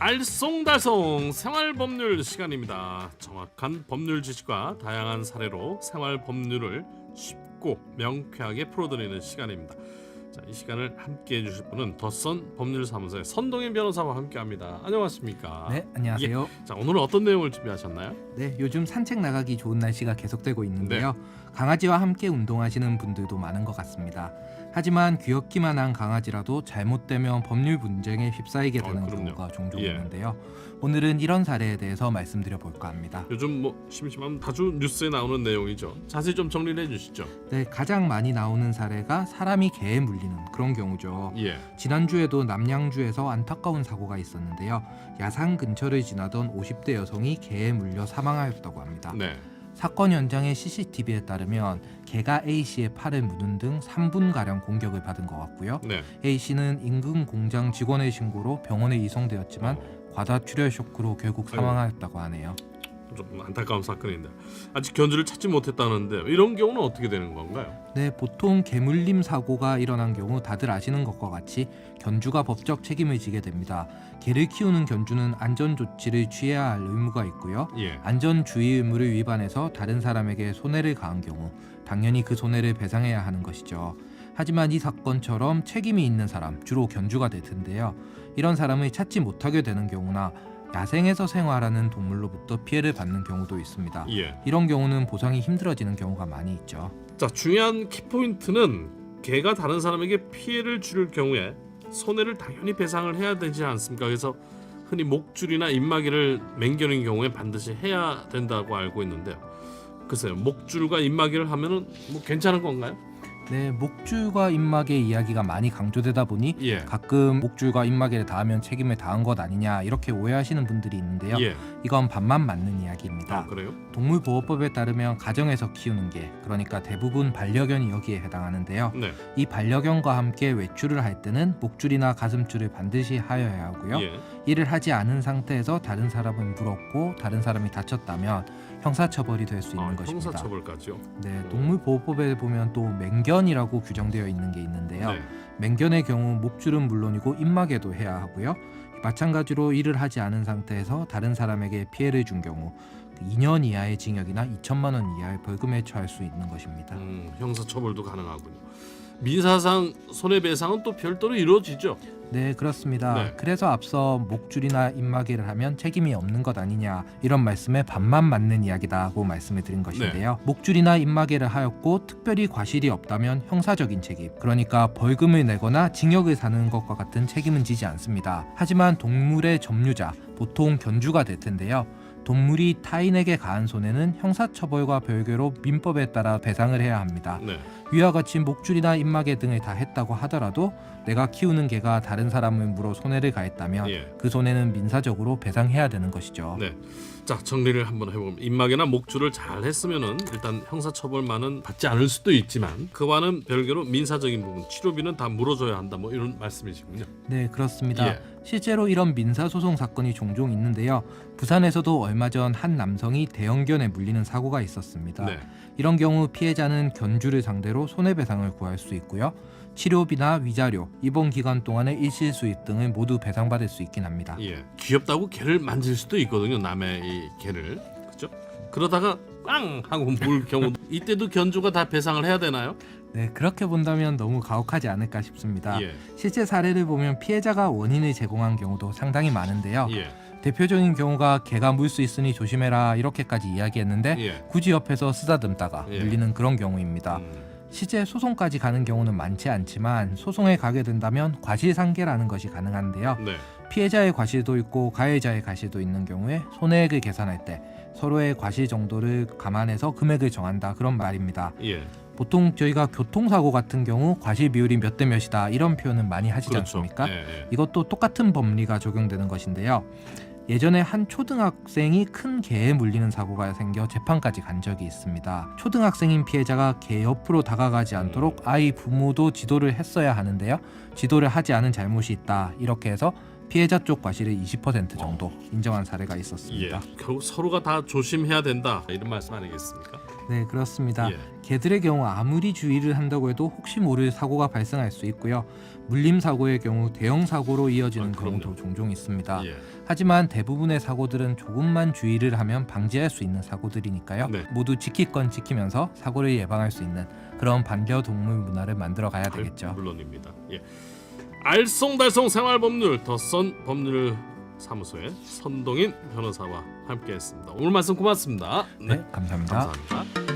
알쏭달쏭 생활법률 시간입니다. 정확한 법률 지식과 다양한 사례로 생활법률을 쉽고 명쾌하게 풀어드리는 시간입니다. 자, 이 시간을 함께해 주실 분은 더선 법률사무소의 선동인 변호사와 함께합니다. 안녕하십니까? 네, 안녕하세요. 자, 오늘은 어떤 내용을 준비하셨나요? 네, 요즘 산책 나가기 좋은 날씨가 계속되고 있는데요. 강아지와 함께 운동하시는 분들도 많은 것 같습니다. 하지만 귀엽기만 한 강아지라도 잘못되면 법률 분쟁에 휩싸이게 되는 경우가 종종 있는데요. 오늘은 이런 사례에 대해서 말씀드려 볼까 합니다. 요즘 심심하면 자주 뉴스에 나오는 내용이죠. 자세히 좀 정리를 해주시죠. 네, 가장 많이 나오는 사례가 사람이 개에 물리는 그런 경우죠. 지난주에도 남양주에서 안타까운 사고가 있었는데요. 야산 근처를 지나던 50대 여성이 개에 물려 사망하였다고 합니다. 사건 현장의 CCTV에 따르면 개가 A씨의 팔을 무는 등 3분가량 공격을 받은 것 같고요. A씨는 인근 공장 직원의 신고로 병원에 이송되었지만 과다출혈 쇼크로 결국 사망하였다고 하네요. 좀 안타까운 사건인데 아직 견주를 찾지 못했다는데 이런 경우는 어떻게 되는 건가요? 네, 보통 개물림 사고가 일어난 경우 다들 아시는 것과 같이 견주가 법적 책임을 지게 됩니다. 개를 키우는 견주는 안전조치를 취해야 할 의무가 있고요. 안전주의 의무를 위반해서 다른 사람에게 손해를 가한 경우 당연히 그 손해를 배상해야 하는 것이죠. 하지만 이 사건처럼 책임이 있는 사람, 주로 견주가 될 텐데요. 이런 사람을 찾지 못하게 되는 경우나 야생에서 생활하는 동물로부터 피해를 받는 경우도 있습니다. 이런 경우는 보상이 힘들어지는 경우가 많이 있죠. 자, 중요한 키포인트는 개가 다른 사람에게 피해를 줄 경우에 손해를 당연히 배상을 해야 되지 않습니까? 그래서 흔히 목줄이나 입마개를 맹겨는 경우에 반드시 해야 된다고 알고 있는데요. 글쎄요, 목줄과 입마개를 하면은 괜찮은 건가요? 네, 목줄과 입마개 이야기가 많이 강조되다 보니 가끔 목줄과 입마개를 닿으면 책임을 다한 것 아니냐 이렇게 오해하시는 분들이 있는데요. 이건 반만 맞는 이야기입니다. 그래요? 동물보호법에 따르면 가정에서 키우는 개, 그러니까 대부분 반려견이 여기에 해당하는데요. 이 반려견과 함께 외출을 할 때는 목줄이나 가슴줄을 반드시 하여야 하고요. 이를 하지 않은 상태에서 다른 사람을 물었고 다른 사람이 다쳤다면 형사처벌이 될 수 있는 것입니다. 형사처벌까지요? 네, 동물보호법에 보면 또 맹견이라고 규정되어 있는 게 있는데요. 맹견의 경우 목줄은 물론이고 입마개도 해야 하고요. 마찬가지로 이를 하지 않은 상태에서 다른 사람에게 피해를 준 경우 2년 이하의 징역이나 2천만 원 이하의 벌금에 처할 수 있는 것입니다. 형사처벌도 가능하군요. 민사상 손해배상은 또 별도로 이루어지죠? 네, 그렇습니다. 그래서 앞서 목줄이나 입마개를 하면 책임이 없는 것 아니냐 이런 말씀에 반만 맞는 이야기다고 말씀을 드린 것인데요. 목줄이나 입마개를 하였고 특별히 과실이 없다면 형사적인 책임, 그러니까 벌금을 내거나 징역을 사는 것과 같은 책임은 지지 않습니다. 하지만 동물의 점유자, 보통 견주가 될 텐데요. 동물이 타인에게 가한 손해는 형사처벌과 별개로 민법에 따라 배상을 해야 합니다. 위와 같이 목줄이나 입마개 등을 다 했다고 하더라도 내가 키우는 개가 다른 사람을 물어 손해를 가했다면 그 손해는 민사적으로 배상해야 되는 것이죠. 자, 정리를 한번 해보면 입마개나 목줄을 잘 했으면은 일단 형사처벌만은 받지 않을 수도 있지만 그와는 별개로 민사적인 부분, 치료비는 다 물어줘야 한다, 이런 말씀이시군요. 네, 그렇습니다. 실제로 이런 민사소송 사건이 종종 있는데요. 부산에서도 얼마 전 한 남성이 대형견에 물리는 사고가 있었습니다. 이런 경우 피해자는 견주를 상대로 손해배상을 구할 수 있고요. 치료비나 위자료, 입원 기간 동안의 일실 수입 등을 모두 배상받을 수 있긴 합니다. 귀엽다고 개를 만질 수도 있거든요, 남의 이 개를. 그렇죠? 그러다가 빵 하고 물 경우 이때도 견주가 다 배상을 해야 되나요? 네, 그렇게 본다면 너무 가혹하지 않을까 싶습니다. 실제 사례를 보면 피해자가 원인을 제공한 경우도 상당히 많은데요. 대표적인 경우가 개가 물 수 있으니 조심해라 이렇게까지 이야기했는데 굳이 옆에서 쓰다듬다가 물리는 그런 경우입니다. 실제 소송까지 가는 경우는 많지 않지만 소송에 가게 된다면 과실상계라는 것이 가능한데요. 피해자의 과실도 있고 가해자의 과실도 있는 경우에 손해액을 계산할 때 서로의 과실 정도를 감안해서 금액을 정한다, 그런 말입니다. 보통 저희가 교통사고 같은 경우 과실 비율이 몇 대 몇이다 이런 표현은 많이 하시지 않습니까? 이것도 똑같은 법리가 적용되는 것인데요. 예전에 한 초등학생이 큰 개에 물리는 사고가 생겨 재판까지 간 적이 있습니다. 초등학생인 피해자가 개 옆으로 다가가지 않도록 아이 부모도 지도를 했어야 하는데요. 지도를 하지 않은 잘못이 있다, 이렇게 해서 피해자 쪽 과실의 20% 정도 인정한 사례가 있었습니다. 결국 서로가 다 조심해야 된다, 이런 말씀 아니겠습니까? 네, 그렇습니다. 예. 개들의 경우 아무리 주의를 한다고 해도 혹시 모를 사고가 발생할 수 있고요. 물림 사고의 경우 대형 사고로 이어지는 경우도 종종 있습니다. 예. 하지만 대부분의 사고들은 조금만 주의를 하면 방지할 수 있는 사고들이니까요. 네. 모두 지킬 건 지키면서 사고를 예방할 수 있는 그런 반려동물 문화를 만들어 가야 되겠죠. 물론입니다. 예. 알쏭달쏭 생활법률 더선 법률 사무소의 선동인 변호사와 함께했습니다. 오늘 말씀 고맙습니다. 네, 감사합니다. 감사합니다.